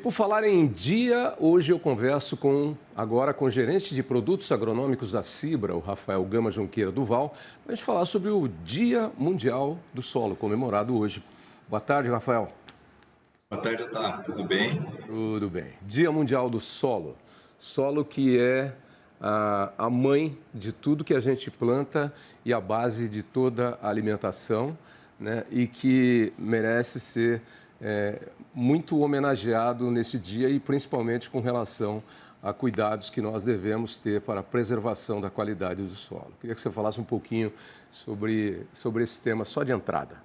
Por falar em dia, hoje eu converso agora com o gerente de produtos agronômicos da Cibra, o Rafael Gama Junqueira Duval, para a gente falar sobre o Dia Mundial do Solo, comemorado hoje. Boa tarde, Rafael. Boa tarde, Otávio. Tudo bem? Tudo bem. Dia Mundial do Solo. Solo que é a mãe de tudo que a gente planta e a base de toda a alimentação, né? E que merece ser muito homenageado nesse dia e principalmente com relação a cuidados que nós devemos ter para a preservação da qualidade do solo. Queria que você falasse um pouquinho sobre esse tema só de entrada.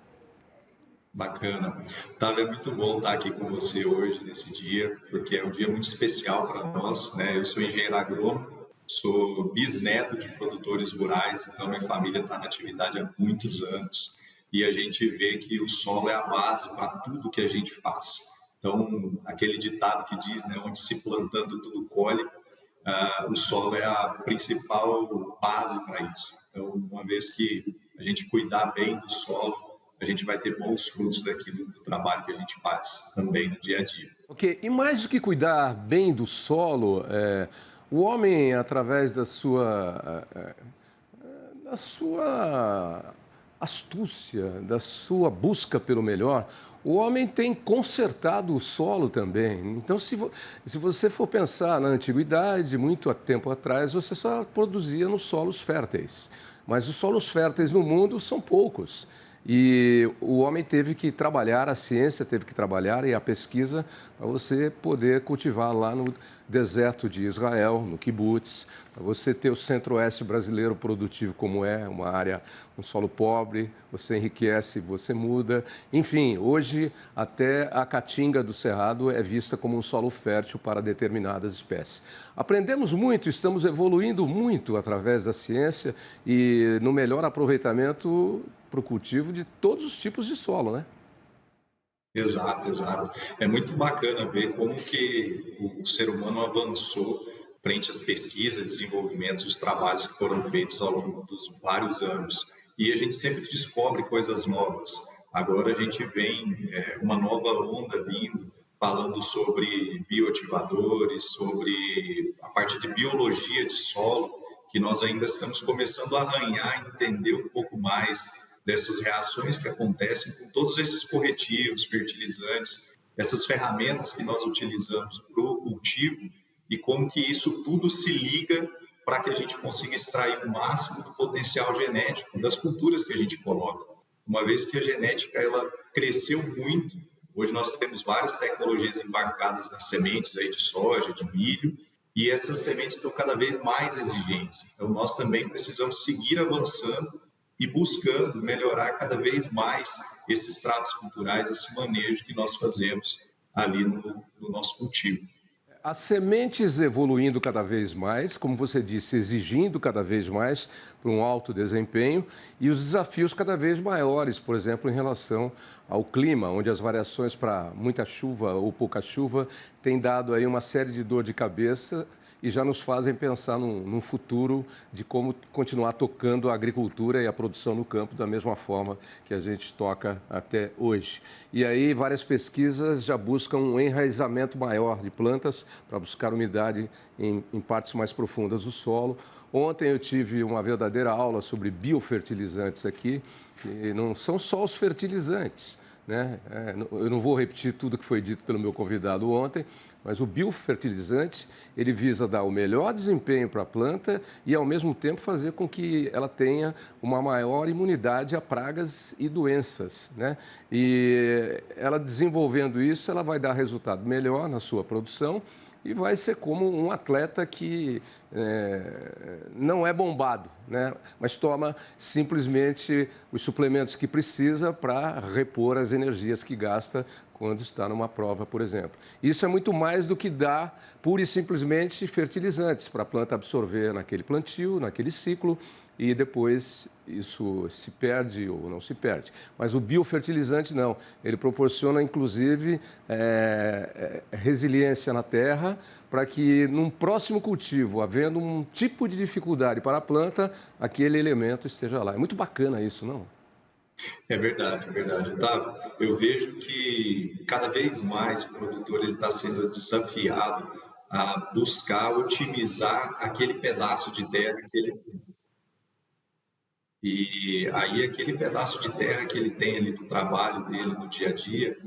Bacana. Otávio, é muito bom estar aqui com você hoje, nesse dia, porque é um dia muito especial para nós, né? Eu sou engenheiro agrônomo, sou bisneto de produtores rurais, então minha família está na atividade há muitos anos e a gente vê que o solo é a base para tudo que a gente faz. Então, aquele ditado que diz, né, onde se plantando tudo colhe, o solo é a principal base para isso. Então, uma vez que a gente cuidar bem do solo, a gente vai ter bons frutos daquilo do trabalho que a gente faz também no dia a dia. Ok, e mais do que cuidar bem do solo, o homem, através da sua astúcia, da sua busca pelo melhor, o homem tem consertado o solo também. Então, se você for pensar na antiguidade, muito tempo atrás, você só produzia nos solos férteis. Mas os solos férteis no mundo são poucos. E o homem teve que trabalhar, a ciência teve que trabalhar e a pesquisa para você poder cultivar lá no deserto de Israel, no kibbutz, para você ter o centro-oeste brasileiro produtivo como é, uma área, um solo pobre, você enriquece, você muda. Enfim, hoje até a caatinga do cerrado é vista como um solo fértil para determinadas espécies. Aprendemos muito, estamos evoluindo muito através da ciência e no melhor aproveitamento para o cultivo de todos os tipos de solo, né? Exato, exato. É muito bacana ver como que o ser humano avançou frente às pesquisas, desenvolvimentos, os trabalhos que foram feitos ao longo dos vários anos. E a gente sempre descobre coisas novas. Agora a gente vem uma nova onda vindo, falando sobre bioativadores, sobre a parte de biologia de solo, que nós ainda estamos começando a arranhar, entender um pouco mais dessas reações que acontecem com todos esses corretivos, fertilizantes, essas ferramentas que nós utilizamos para o cultivo e como que isso tudo se liga para que a gente consiga extrair o máximo do potencial genético das culturas que a gente coloca. Uma vez que a genética ela cresceu muito, hoje nós temos várias tecnologias embarcadas nas sementes aí de soja, de milho, e essas sementes estão cada vez mais exigentes. Então, nós também precisamos seguir avançando e buscando melhorar cada vez mais esses tratos culturais, esse manejo que nós fazemos ali no nosso cultivo. As sementes evoluindo cada vez mais, como você disse, exigindo cada vez mais para um alto desempenho e os desafios cada vez maiores, por exemplo, em relação ao clima, onde as variações para muita chuva ou pouca chuva têm dado aí uma série de dor de cabeça e já nos fazem pensar num futuro de como continuar tocando a agricultura e a produção no campo da mesma forma que a gente toca até hoje. E aí várias pesquisas já buscam um enraizamento maior de plantas para buscar umidade em partes mais profundas do solo. Ontem eu tive uma verdadeira aula sobre biofertilizantes aqui, que não são só os fertilizantes, né? Eu não vou repetir tudo que foi dito pelo meu convidado ontem, mas o biofertilizante, ele visa dar o melhor desempenho para a planta e, ao mesmo tempo, fazer com que ela tenha uma maior imunidade a pragas e doenças, né? E ela desenvolvendo isso, ela vai dar resultado melhor na sua produção e vai ser como um atleta que não é bombado, né? Mas toma simplesmente os suplementos que precisa para repor as energias que gasta quando está numa prova, por exemplo. Isso é muito mais do que dar pura e simplesmente fertilizantes para a planta absorver naquele plantio, naquele ciclo, e depois isso se perde ou não se perde. Mas o biofertilizante não, ele proporciona inclusive resiliência na terra para que num próximo cultivo, havendo um tipo de dificuldade para a planta, aquele elemento esteja lá. É muito bacana isso, não? É verdade, tá? Eu vejo que cada vez mais o produtor ele está sendo desafiado a buscar otimizar aquele pedaço de terra que ele e aí aquele pedaço de terra que ele tem ali do trabalho dele no dia a dia,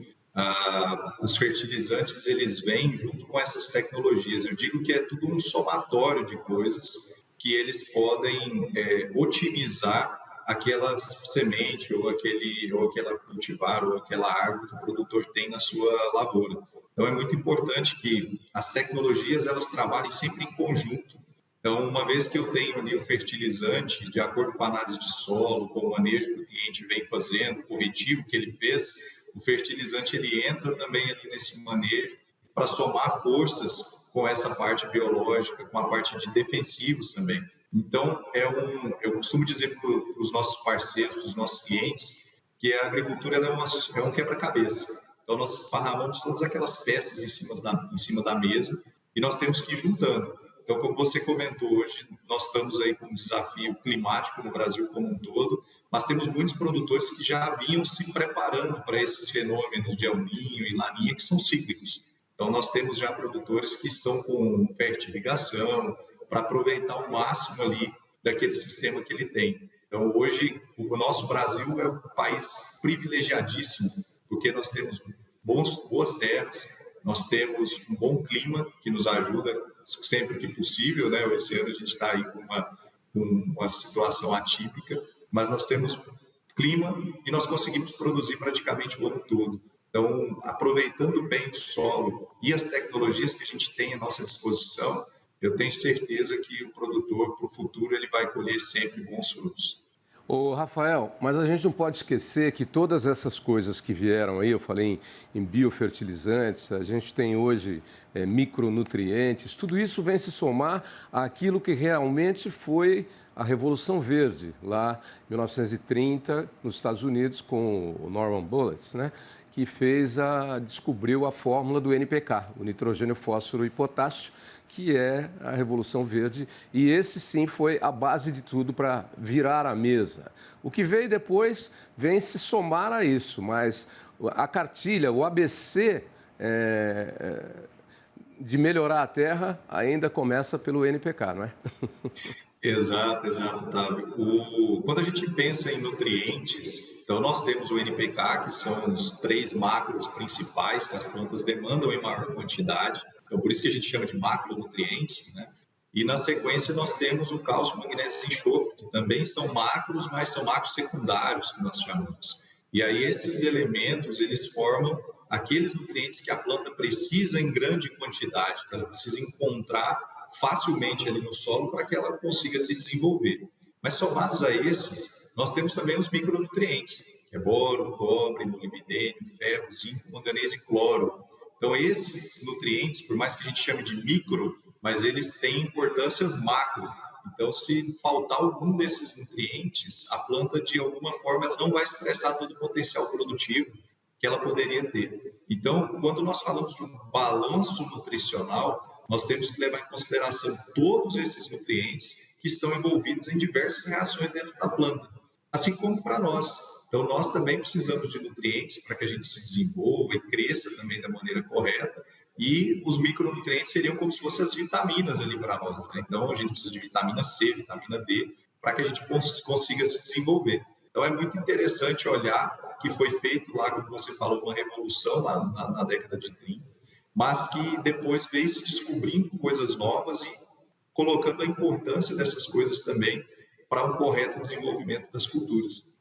os fertilizantes eles vêm junto com essas tecnologias. Eu digo que é tudo um somatório de coisas que eles podem otimizar aquela semente ou aquela cultivar ou aquela árvore que o produtor tem na sua lavoura. Então é muito importante que as tecnologias elas trabalhem sempre em conjunto. Então, uma vez que eu tenho ali o fertilizante, de acordo com a análise de solo, com o manejo que o cliente vem fazendo, o corretivo que ele fez, o fertilizante ele entra também ali nesse manejo para somar forças com essa parte biológica, com a parte de defensivos também. Então, eu costumo dizer para os nossos parceiros, para os nossos clientes, que a agricultura ela é um quebra-cabeça. Então, nós esparramamos todas aquelas peças em cima da mesa e nós temos que ir juntando. Então, como você comentou hoje, nós estamos aí com um desafio climático no Brasil como um todo, mas temos muitos produtores que já vinham se preparando para esses fenômenos de El Niño e Laninha que são cíclicos. Então, nós temos já produtores que estão com fertirrigação para aproveitar o máximo ali daquele sistema que ele tem. Então, hoje, o nosso Brasil é um país privilegiadíssimo, porque nós temos boas terras, nós temos um bom clima que nos ajuda sempre que possível, né? Esse ano a gente está aí com uma situação atípica, mas nós temos clima e nós conseguimos produzir praticamente o ano todo. Então, aproveitando bem o solo e as tecnologias que a gente tem à nossa disposição, eu tenho certeza que o produtor, para o futuro, ele vai colher sempre bons frutos. Ô, Rafael, mas a gente não pode esquecer que todas essas coisas que vieram aí, eu falei em biofertilizantes, a gente tem hoje micronutrientes, tudo isso vem se somar àquilo que realmente foi a Revolução Verde, lá em 1930, nos Estados Unidos, com o Norman Bullis, né? Que descobriu a fórmula do NPK, o nitrogênio, fósforo e potássio, que é a Revolução Verde, e esse sim foi a base de tudo para virar a mesa. O que veio depois vem se somar a isso, mas a cartilha, o ABC de melhorar a terra ainda começa pelo NPK, não é? Exato, Otávio. Quando a gente pensa em nutrientes, então nós temos o NPK, que são os 3 macros principais que as plantas demandam em maior quantidade, então por isso que a gente chama de macronutrientes, né? E na sequência nós temos o cálcio, magnésio e enxofre, que também são macros, mas são macros secundários, que nós chamamos. E aí esses elementos, eles formam aqueles nutrientes que a planta precisa em grande quantidade, que ela precisa encontrar facilmente ali no solo para que ela consiga se desenvolver. Mas somados a esses, nós temos também os micronutrientes, que é boro, cobre, molibdênio, ferro, zinco, manganês e cloro. Então esses nutrientes, por mais que a gente chame de micro, mas eles têm importâncias macro. Então, se faltar algum desses nutrientes, a planta, de alguma forma, ela não vai expressar todo o potencial produtivo que ela poderia ter. Então, quando nós falamos de um balanço nutricional, nós temos que levar em consideração todos esses nutrientes que estão envolvidos em diversas reações dentro da planta, assim como para nós. Então, nós também precisamos de nutrientes para que a gente se desenvolva e cresça também da maneira correta, e os micronutrientes seriam como se fossem as vitaminas ali para nós, né? Então, a gente precisa de vitamina C, vitamina D, para que a gente consiga se desenvolver. Então, é muito interessante olhar que foi feito lá, como você falou, uma revolução lá na década de 30, mas que depois veio se descobrindo coisas novas e colocando a importância dessas coisas também para um correto desenvolvimento das culturas.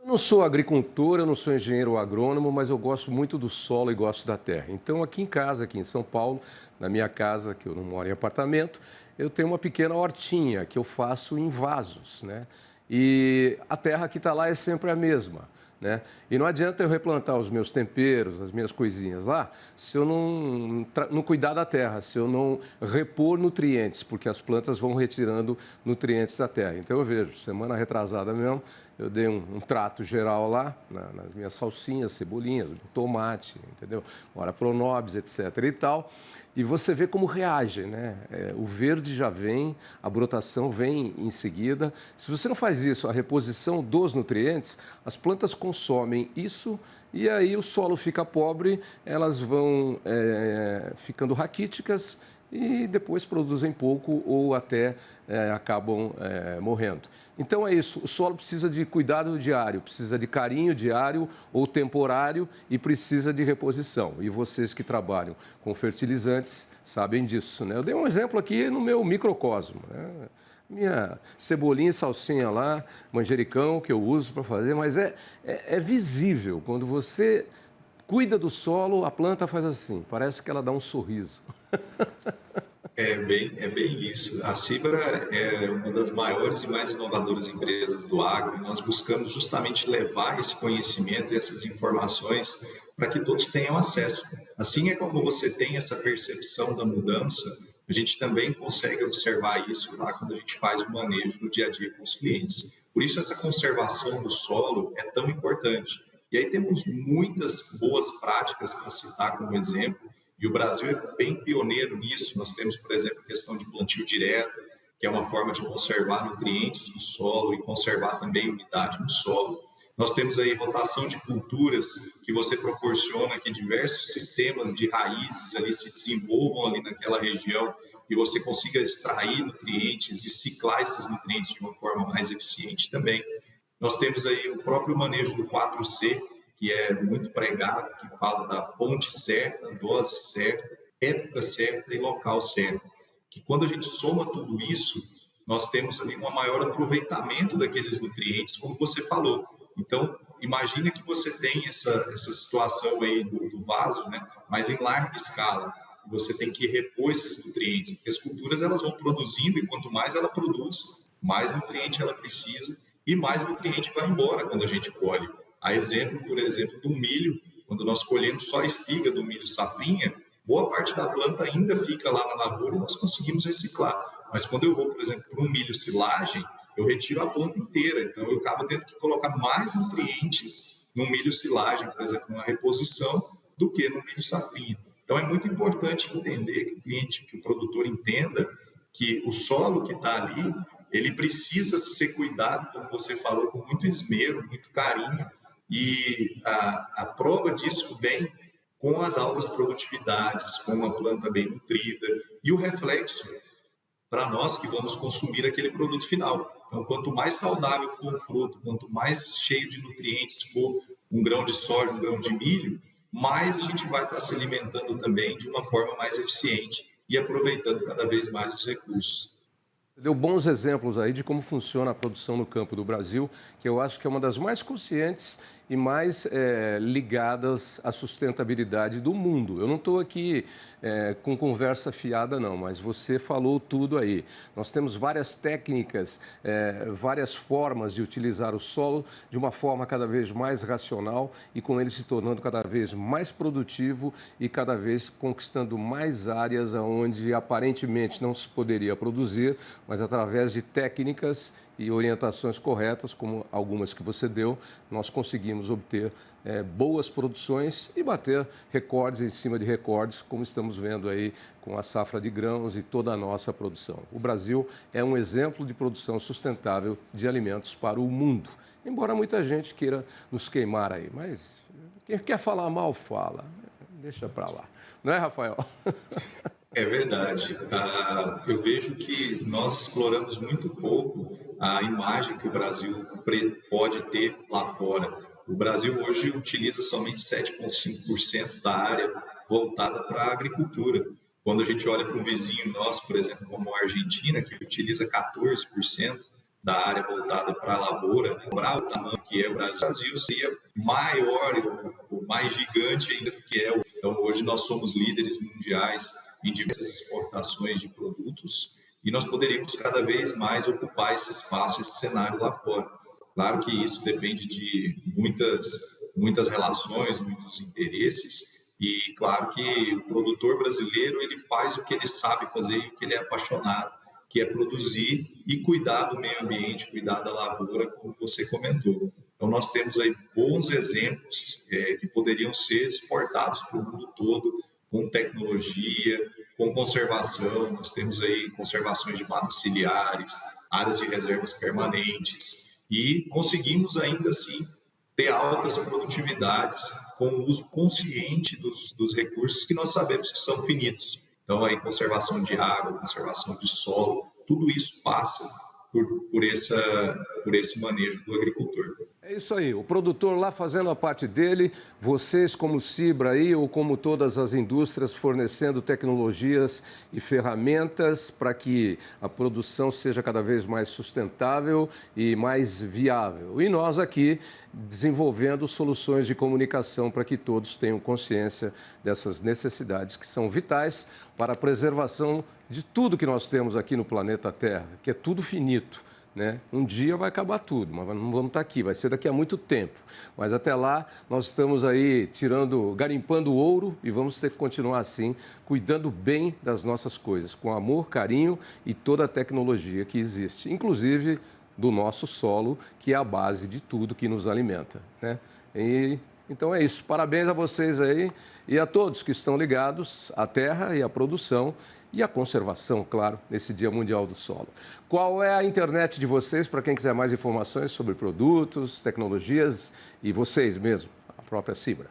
Eu não sou agricultor, eu não sou engenheiro agrônomo, mas eu gosto muito do solo e gosto da terra. Então, aqui em casa, aqui em São Paulo, na minha casa, que eu não moro em apartamento, eu tenho uma pequena hortinha que eu faço em vasos, né? E a terra que está lá é sempre a mesma, né? E não adianta eu replantar os meus temperos, as minhas coisinhas lá, se eu não cuidar da terra, se eu não repor nutrientes, porque as plantas vão retirando nutrientes da terra. Então, eu vejo, semana retrasada mesmo, eu dei um trato geral lá, nas minhas salsinhas, cebolinhas, tomate, entendeu? Ora, Pronobis, etc. e tal. E você vê como reage, né? O verde já vem, a brotação vem em seguida. Se você não faz isso, a reposição dos nutrientes, as plantas consomem isso e aí o solo fica pobre, elas vão ficando raquíticas e depois produzem pouco ou até acabam morrendo. Então é isso, o solo precisa de cuidado diário, precisa de carinho diário ou temporário e precisa de reposição. E vocês que trabalham com fertilizantes sabem disso, né? Eu dei um exemplo aqui no meu microcosmo, né? Minha cebolinha e salsinha lá, manjericão que eu uso para fazer, mas é visível, quando você cuida do solo, a planta faz assim, parece que ela dá um sorriso. É bem isso. A Cibra é uma das maiores e mais inovadoras empresas do agro. E nós buscamos justamente levar esse conhecimento e essas informações para que todos tenham acesso. Assim é como você tem essa percepção da mudança, a gente também consegue observar isso lá quando a gente faz o manejo no dia a dia com os clientes. Por isso essa conservação do solo é tão importante. E aí temos muitas boas práticas para citar como exemplo. E o Brasil é bem pioneiro nisso. Nós temos, por exemplo, a questão de plantio direto, que é uma forma de conservar nutrientes do solo e conservar também umidade no solo. Nós temos aí rotação de culturas, que você proporciona que diversos sistemas de raízes ali se desenvolvam ali naquela região e você consiga extrair nutrientes e ciclar esses nutrientes de uma forma mais eficiente também. Nós temos aí o próprio manejo do 4C, que é muito pregado, que fala da fonte certa, dose certa, época certa e local certo. Que quando a gente soma tudo isso, nós temos ali um maior aproveitamento daqueles nutrientes, como você falou. Então, imagine que você tem essa situação aí do vaso, né? Mas em larga escala. Você tem que repor esses nutrientes, porque as culturas elas vão produzindo e quanto mais ela produz, mais nutriente ela precisa e mais nutriente vai embora quando a gente colhe. A exemplo, por exemplo, do milho, quando nós colhemos só a espiga do milho safrinha, boa parte da planta ainda fica lá na lavoura e nós conseguimos reciclar. Mas quando eu vou, por exemplo, para um milho silagem, eu retiro a planta inteira, então eu acabo tendo que colocar mais nutrientes no milho silagem, por exemplo, na reposição, do que no milho safrinha. Então é muito importante entender que o cliente, que o produtor entenda que o solo que está ali, ele precisa ser cuidado, como você falou, com muito esmero, muito carinho, e a prova disso vem com as altas produtividades, com uma planta bem nutrida, e o reflexo para nós que vamos consumir aquele produto final. Então, quanto mais saudável for o fruto, quanto mais cheio de nutrientes for um grão de soja, um grão de milho, mais a gente vai estar se alimentando também de uma forma mais eficiente e aproveitando cada vez mais os recursos. Você deu bons exemplos aí de como funciona a produção no campo do Brasil, que eu acho que é uma das mais conscientes e mais ligadas à sustentabilidade do mundo. Eu não estou aqui com conversa fiada, não, mas você falou tudo aí. Nós temos várias técnicas, várias formas de utilizar o solo de uma forma cada vez mais racional e com ele se tornando cada vez mais produtivo e cada vez conquistando mais áreas onde aparentemente não se poderia produzir, mas através de técnicas e orientações corretas, como algumas que você deu, nós conseguimos obter boas produções e bater recordes em cima de recordes, como estamos vendo aí com a safra de grãos e toda a nossa produção. O Brasil é um exemplo de produção sustentável de alimentos para o mundo, embora muita gente queira nos queimar aí, mas quem quer falar mal, fala, deixa para lá. Não é, Rafael? É verdade. Eu vejo que nós exploramos muito pouco a imagem que o Brasil pode ter lá fora. O Brasil hoje utiliza somente 7,5% da área voltada para a agricultura. Quando a gente olha para um vizinho nosso, por exemplo, como a Argentina, que utiliza 14% da área voltada para a lavoura, para o tamanho que é o Brasil, seria maior, mais gigante ainda do que é. Então, hoje nós somos líderes mundiais em diversas exportações de produtos e nós poderíamos cada vez mais ocupar esse espaço, esse cenário lá fora. Claro que isso depende de muitas relações, muitos interesses e claro que o produtor brasileiro ele faz o que ele sabe fazer e o que ele é apaixonado. que é produzir e cuidar do meio ambiente, cuidar da lavoura, como você comentou. Então, nós temos aí bons exemplos que poderiam ser exportados para o mundo todo, com tecnologia, com conservação. Nós temos aí conservações de matas ciliares, áreas de reservas permanentes, e conseguimos ainda assim ter altas produtividades com o uso consciente dos recursos que nós sabemos que são finitos. Então, aí, conservação de água, conservação de solo, tudo isso passa por esse manejo do agricultor. É isso aí, o produtor lá fazendo a parte dele, vocês como Cibra aí, ou como todas as indústrias, fornecendo tecnologias e ferramentas para que a produção seja cada vez mais sustentável e mais viável. E nós aqui desenvolvendo soluções de comunicação para que todos tenham consciência dessas necessidades que são vitais para a preservação de tudo que nós temos aqui no planeta Terra, que é tudo finito. Né? Um dia vai acabar tudo, mas não vamos estar aqui, vai ser daqui a muito tempo. Mas até lá nós estamos aí garimpando ouro e vamos ter que continuar assim, cuidando bem das nossas coisas, com amor, carinho e toda a tecnologia que existe, inclusive do nosso solo, que é a base de tudo que nos alimenta. Né? Então é isso, parabéns a vocês aí e a todos que estão ligados à terra e à produção e à conservação, claro, nesse Dia Mundial do Solo. Qual é a internet de vocês para quem quiser mais informações sobre produtos, tecnologias e vocês mesmo, a própria Cibra?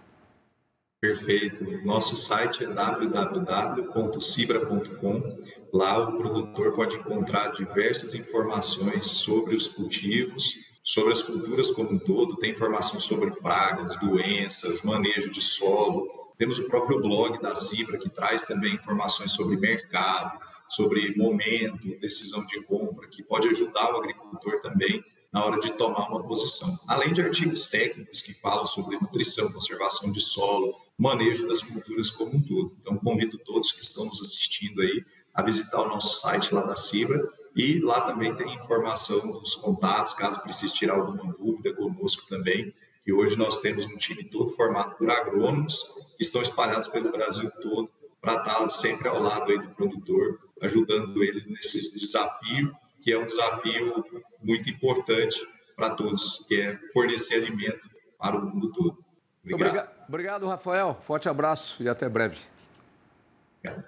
Perfeito. Nosso site é www.cibra.com. Lá o produtor pode encontrar diversas informações sobre os cultivos, sobre as culturas como um todo. Tem informação sobre pragas, doenças, manejo de solo. Temos o próprio blog da Cibra, que traz também informações sobre mercado, sobre momento, decisão de compra, que pode ajudar o agricultor também na hora de tomar uma posição. Além de artigos técnicos que falam sobre nutrição, conservação de solo, manejo das culturas como um todo. Então, convido todos que estão nos assistindo aí a visitar o nosso site lá da Cibra, e lá também tem informação dos contatos, caso precise tirar alguma dúvida conosco também, que hoje nós temos um time todo formado por agrônomos que estão espalhados pelo Brasil todo para estar sempre ao lado aí do produtor, ajudando ele nesse desafio, que é um desafio muito importante para todos, que é fornecer alimento para o mundo todo. Obrigado, Rafael. Forte abraço e até breve. Obrigado.